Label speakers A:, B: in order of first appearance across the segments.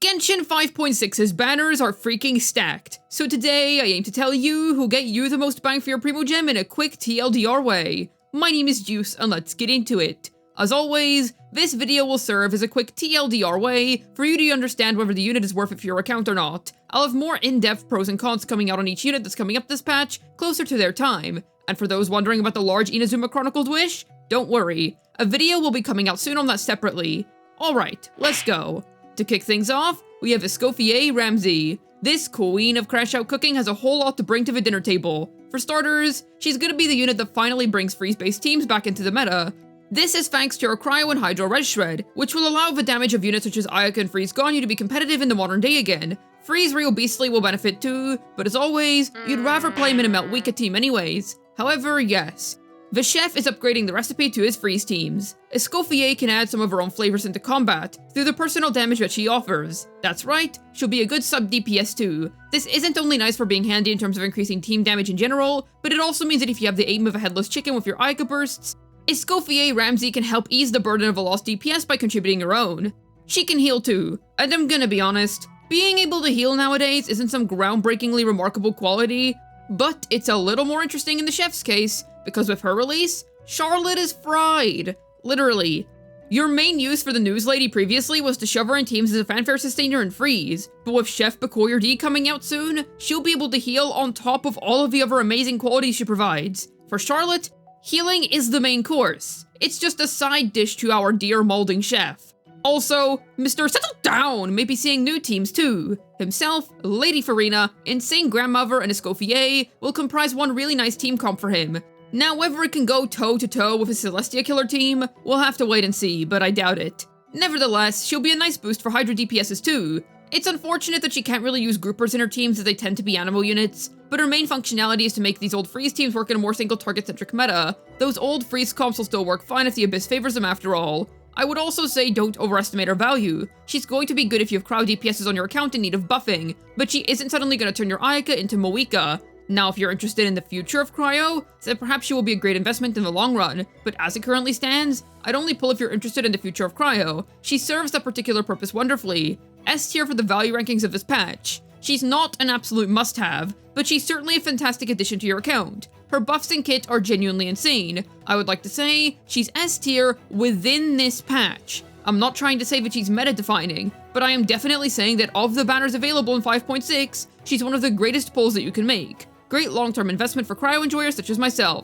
A: Genshin 5.6's banners are freaking stacked, so today I aim to tell you who'll get you the most bang for your Primogem in a quick TLDR way. My name is Juice, and let's get into it. As always, this video will serve as a quick TLDR way for you to understand whether the unit is worth it for your account or not. I'll have more in-depth pros and cons coming out on each unit that's coming up this patch, closer to their time. And for those wondering about the large Inazuma Chronicled Wish, don't worry, a video will be coming out soon on that separately. Alright, let's go. To kick things off, we have Escoffier Ramsey. This queen of crash out cooking has a whole lot to bring to the dinner table. For starters, she's gonna be the unit that finally brings freeze-based teams back into the meta. This is thanks to her Cryo and Hydro Res Shred, which will allow the damage of units such as Ayaka and Freeze Ganyu to be competitive in the modern day again. Freeze Real Beastly will benefit too, but as always, you'd rather play him in a Melt Weaker team anyways. However, yes, the chef is upgrading the recipe to his freeze teams. Escoffier can add some of her own flavors into combat through the personal damage that she offers. That's right, she'll be a good sub DPS too. This isn't only nice for being handy in terms of increasing team damage in general, but it also means that if you have the aim of a headless chicken with your Ayaka bursts, Escoffier Ramsey can help ease the burden of a lost DPS by contributing her own. She can heal too, and I'm gonna be honest, being able to heal nowadays isn't some groundbreakingly remarkable quality, but it's a little more interesting in the chef's case, because with her release, Charlotte is fried. Literally. Your main use for the news lady previously was to shove her in teams as a fanfare sustainer and freeze, but with Chef Bakoyer D coming out soon, she'll be able to heal on top of all of the other amazing qualities she provides. For Charlotte, healing is the main course. It's just a side dish to our dear molding chef. Also, Mr. Settle Down may be seeing new teams too. Himself, Lady Farina, Insane Grandmother, and Escoffier will comprise one really nice team comp for him. Now, whether it can go toe-to-toe with his Celestia Killer team, we'll have to wait and see, but I doubt it. Nevertheless, she'll be a nice boost for Hydra DPSs too. It's unfortunate that she can't really use groupers in her teams as they tend to be animal units, but her main functionality is to make these old freeze teams work in a more single target-centric meta. Those old freeze comps will still work fine if the Abyss favors them after all. I would also say don't overestimate her value. She's going to be good if you have crowd DPSs on your account in need of buffing, but she isn't suddenly going to turn your Ayaka into Moika. Now, if you're interested in the future of Cryo, then perhaps she will be a great investment in the long run, but as it currently stands, I'd only pull if you're interested in the future of Cryo. She serves that particular purpose wonderfully. S tier for the value rankings of this patch. She's not an absolute must-have, but she's certainly a fantastic addition to your account. Her buffs and kit are genuinely insane. I would like to say, she's S tier within this patch. I'm not trying to say that she's meta-defining, but I am definitely saying that of the banners available in 5.6, she's one of the greatest pulls that you can make. Great long-term investment for cryo enjoyers such as myself.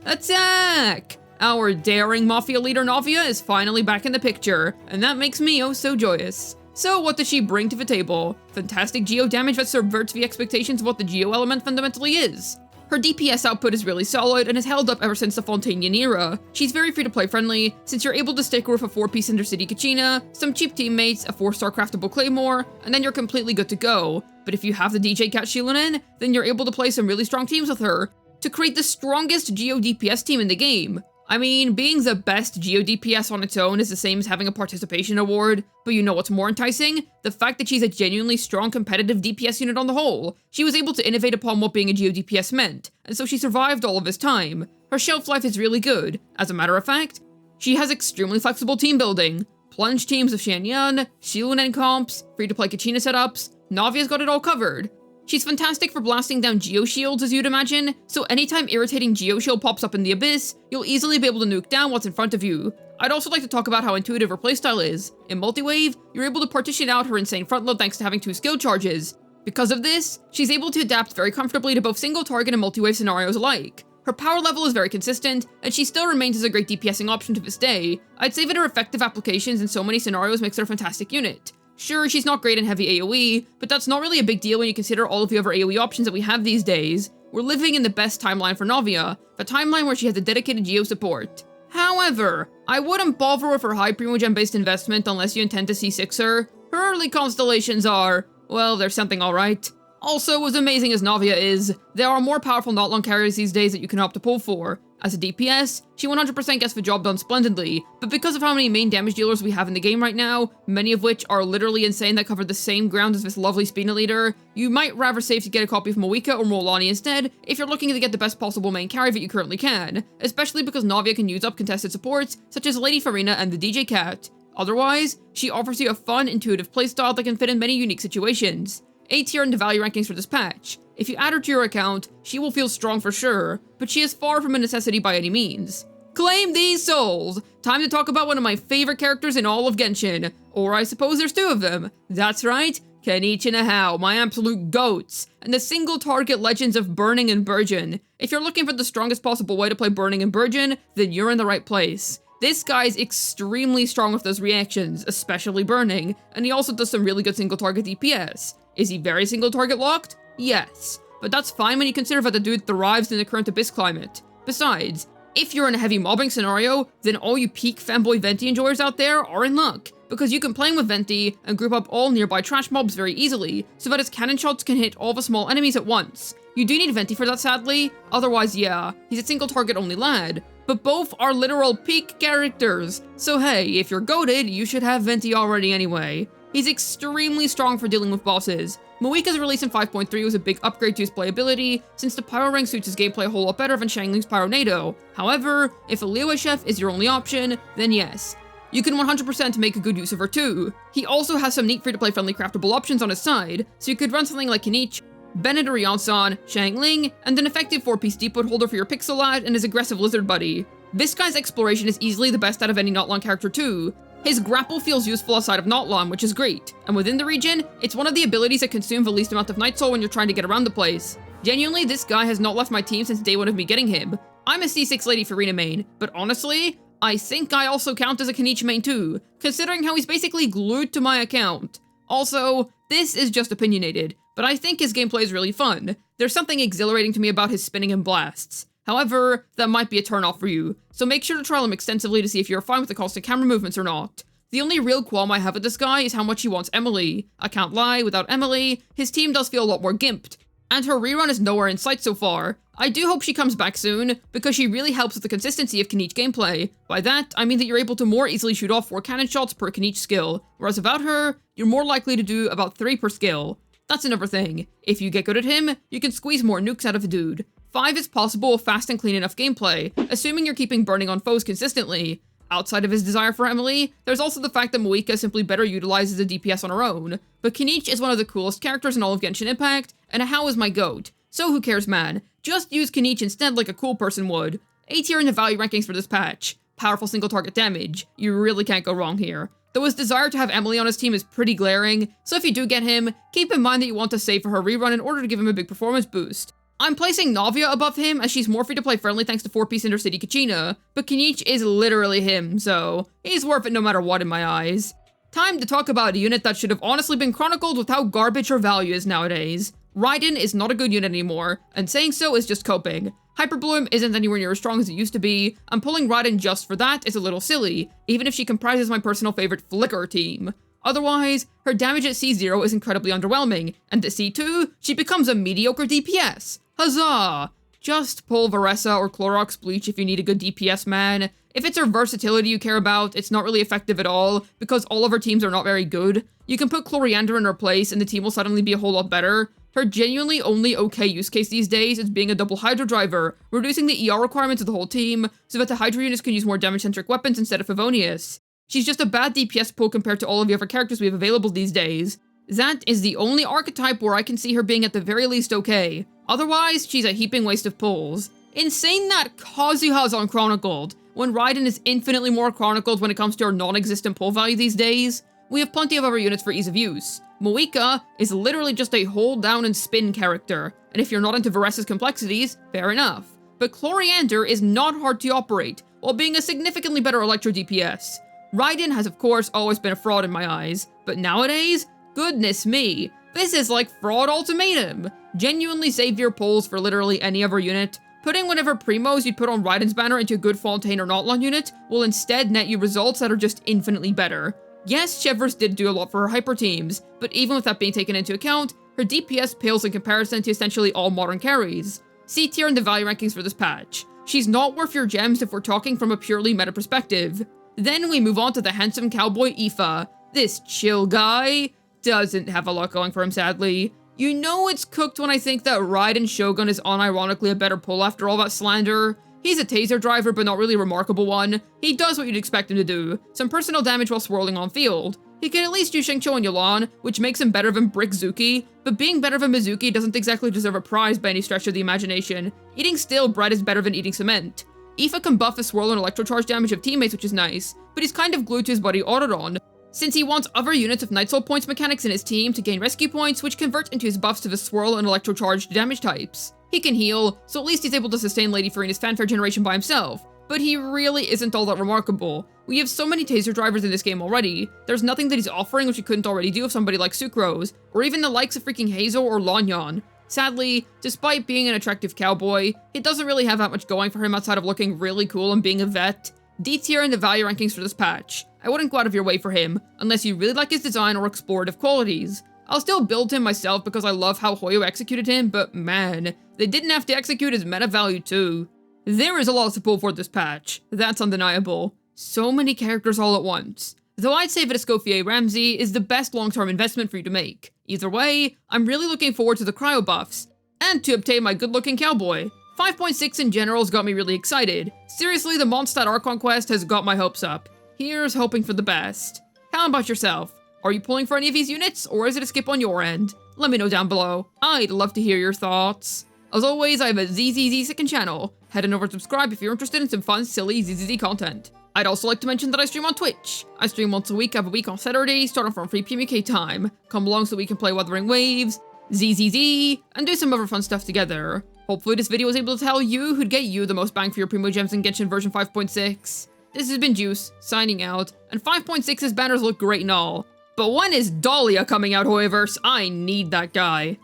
A: Attack! Our daring Mafia leader Navia is finally back in the picture, and that makes me oh so joyous. So what does she bring to the table? Fantastic geo damage that subverts the expectations of what the geo element fundamentally is. Her DPS output is really solid and has held up ever since the Fontainian era. She's very free-to-play friendly, since you're able to stick her with a 4-piece Intercity Kachina, some cheap teammates, a 4-star craftable Claymore, and then you're completely good to go. But if you have the DJ Cat Shilunen, then you're able to play some really strong teams with her to create the strongest Geo DPS team in the game. I mean, being the best Geo DPS on its own is the same as having a participation award, but you know what's more enticing? The fact that she's a genuinely strong competitive DPS unit on the whole. She was able to innovate upon what being a Geo DPS meant, and so she survived all of this time. Her shelf life is really good. As a matter of fact, she has extremely flexible team building. Plunge teams of Shanyan, Shilunen comps, free-to-play Kachina setups, Navia's got it all covered. She's fantastic for blasting down Geo Shields, as you'd imagine, so anytime irritating Geo Shield pops up in the Abyss, you'll easily be able to nuke down what's in front of you. I'd also like to talk about how intuitive her playstyle is. In Multi-Wave, you're able to partition out her insane frontload thanks to having 2 skill charges. Because of this, she's able to adapt very comfortably to both single target and multi-wave scenarios alike. Her power level is very consistent, and she still remains as a great DPSing option to this day. I'd say that her effective applications in so many scenarios makes her a fantastic unit. Sure, she's not great in heavy AoE, but that's not really a big deal when you consider all of the other AoE options that we have these days. We're living in the best timeline for Navia, the timeline where she has a dedicated Geo support. However, I wouldn't bother with her high Primogem-based investment unless you intend to C6 her. Her early constellations are, well, they're something alright. Also, as amazing as Navia is, there are more powerful not-long carriers these days that you can opt to pull for. As a DPS, she 100% gets the job done splendidly, but because of how many main damage dealers we have in the game right now, many of which are literally insane that cover the same ground as this lovely Spina leader, you might rather save to get a copy of Moika or Molani instead if you're looking to get the best possible main carry that you currently can, especially because Navia can use up contested supports such as Lady Farina and the DJ Cat. Otherwise, she offers you a fun, intuitive playstyle that can fit in many unique situations. A tier in the value rankings for this patch. If you add her to your account, she will feel strong for sure, but she is far from a necessity by any means. Claim these souls! Time to talk about one of my favorite characters in all of Genshin. Or I suppose there's two of them. That's right, Kinich and Ahau, my absolute goats, and the single target legends of Burning and Burgeon. If you're looking for the strongest possible way to play Burning and Burgeon, then you're in the right place. This guy's extremely strong with those reactions, especially Burning, and he also does some really good single target DPS. Is he very single target locked? Yes, but that's fine when you consider that the dude thrives in the current Abyss climate. Besides, if you're in a heavy mobbing scenario, then all you peak fanboy Venti enjoyers out there are in luck, because you can play with Venti and group up all nearby trash mobs very easily, so that his cannon shots can hit all the small enemies at once. You do need Venti for that sadly, otherwise yeah, he's a single target only lad, but both are literal peak characters, so hey, if you're goated, you should have Venti already anyway. He's extremely strong for dealing with bosses. Moika's release in 5.3 was a big upgrade to his playability, since the Pyro rank suits his gameplay a whole lot better than Xiangling's Pyronado. However, if a Liyue Chef is your only option, then yes, you can 100% make a good use of her too. He also has some neat free-to-play friendly craftable options on his side, so you could run something like Kinich, Bennett or Yansan, Xiangling, and an effective 4-piece deep holder for your Pixel Lad and his aggressive lizard buddy. This guy's exploration is easily the best out of any Notlon character too. His grapple feels useful outside of Notlon, which is great, and within the region, it's one of the abilities that consume the least amount of Night Soul when you're trying to get around the place. Genuinely, this guy has not left my team since day one of me getting him. I'm a C6 lady for Rena main, but honestly, I think I also count as a Kinich main too, considering how he's basically glued to my account. Also, this is just opinionated, but I think his gameplay is really fun. There's something exhilarating to me about his spinning and blasts. However, that might be a turn-off for you, so make sure to trial him extensively to see if you're fine with the constant camera movements or not. The only real qualm I have with this guy is how much he wants Emily. I can't lie, without Emily, his team does feel a lot more gimped, and her rerun is nowhere in sight so far. I do hope she comes back soon, because she really helps with the consistency of Kinich gameplay. By that, I mean that you're able to more easily shoot off 4 cannon shots per Kinich skill, whereas without her, you're more likely to do about 3 per skill. That's another thing. If you get good at him, you can squeeze more nukes out of a dude. 5 is possible with fast and clean enough gameplay, assuming you're keeping burning on foes consistently. Outside of his desire for Emily, there's also the fact that Moika simply better utilizes the DPS on her own. But Kinich is one of the coolest characters in all of Genshin Impact, and Ahau is my goat. So who cares, man? Just use Kinich instead like a cool person would. A tier in the value rankings for this patch. Powerful single target damage. You really can't go wrong here. Though his desire to have Emily on his team is pretty glaring, so if you do get him, keep in mind that you want to save for her rerun in order to give him a big performance boost. I'm placing Navia above him as she's more free-to-play friendly thanks to 4-piece Intercity Kachina, but Kinich is literally him, so he's worth it no matter what in my eyes. Time to talk about a unit that should have honestly been chronicled with how garbage her value is nowadays. Raiden is not a good unit anymore, and saying so is just coping. Hyperbloom isn't anywhere near as strong as it used to be, and pulling Raiden just for that is a little silly, even if she comprises my personal favorite Flicker team. Otherwise, her damage at C0 is incredibly underwhelming, and at C2, she becomes a mediocre DPS. Huzzah! Just pull Varessa or Clorox Bleach if you need a good DPS, man. If it's her versatility you care about, it's not really effective at all, because all of her teams are not very good. You can put Coriander in her place and the team will suddenly be a whole lot better. Her genuinely only okay use case these days is being a double Hydro driver, reducing the ER requirements of the whole team, so that the Hydro units can use more damage-centric weapons instead of Favonius. She's just a bad DPS pull compared to all of the other characters we have available these days. That is the only archetype where I can see her being at the very least okay. Otherwise, she's a heaping waste of pulls. Insane that Kazuha's unchronicled, when Raiden is infinitely more chronicled when it comes to her non-existent pull value these days. We have plenty of other units for ease of use. Moika is literally just a hold down and spin character, and if you're not into Varessa's complexities, fair enough. But Coriander is not hard to operate, while being a significantly better Electro DPS. Raiden has of course always been a fraud in my eyes, but nowadays, goodness me, this is like fraud ultimatum. Genuinely save your pulls for literally any other unit. Putting whatever primos you'd put on Raiden's banner into a good Fontaine or Notlon unit will instead net you results that are just infinitely better. Yes, Chevers did do a lot for her hyper teams, but even with that being taken into account, her DPS pales in comparison to essentially all modern carries. C tier in the value rankings for this patch. She's not worth your gems if we're talking from a purely meta perspective. Then we move on to the handsome cowboy Ifa. This chill guy doesn't have a lot going for him, sadly. You know it's cooked when I think that Raiden Shogun is unironically a better pull after all that slander. He's a taser driver, but not really a remarkable one. He does what you'd expect him to do, some personal damage while swirling on field. He can at least do Shengcho and Yulan, which makes him better than Brick Zuki, but being better than Mizuki doesn't exactly deserve a prize by any stretch of the imagination. Eating stale bread is better than eating cement. Ifa can buff his swirl and electrocharge damage of teammates, which is nice, but he's kind of glued to his buddy Autoron, since he wants other units of Night Soul points mechanics in his team to gain rescue points, which convert into his buffs to the swirl and electrocharged damage types. He can heal, so at least he's able to sustain Lady Farina's fanfare generation by himself, but he really isn't all that remarkable. We have so many taser drivers in this game already, there's nothing that he's offering which he couldn't already do with somebody like Sucrose, or even the likes of freaking Hazel or Lanyan. Sadly, despite being an attractive cowboy, it doesn't really have that much going for him outside of looking really cool and being a vet. D tier in the value rankings for this patch. I wouldn't go out of your way for him, unless you really like his design or explorative qualities. I'll still build him myself because I love how Hoyo executed him, but man, they didn't have to execute his meta value too. There is a lot to pull for this patch, that's undeniable. So many characters all at once. Though I'd say that Escoffier Ramsey is the best long-term investment for you to make. Either way, I'm really looking forward to the cryo buffs, and to obtain my good-looking cowboy. 5.6 in general's got me really excited. Seriously, the Mondstadt Archon quest has got my hopes up. Here's hoping for the best. How about yourself? Are you pulling for any of these units, or is it a skip on your end? Let me know down below. I'd love to hear your thoughts. As always, I have a ZZZ second channel. Head on over and subscribe if you're interested in some fun, silly ZZZ content. I'd also like to mention that I stream on Twitch. I stream once a week, I have a week on Saturday, starting from 3 PM UK time. Come along so we can play Wuthering Waves, ZZZ, and do some other fun stuff together. Hopefully this video was able to tell you who'd get you the most bang for your Primogems in Genshin version 5.6. This has been Juice, signing out, and 5.6's banners look great and all. But when is Dahlia coming out, Hoyoverse? I need that guy.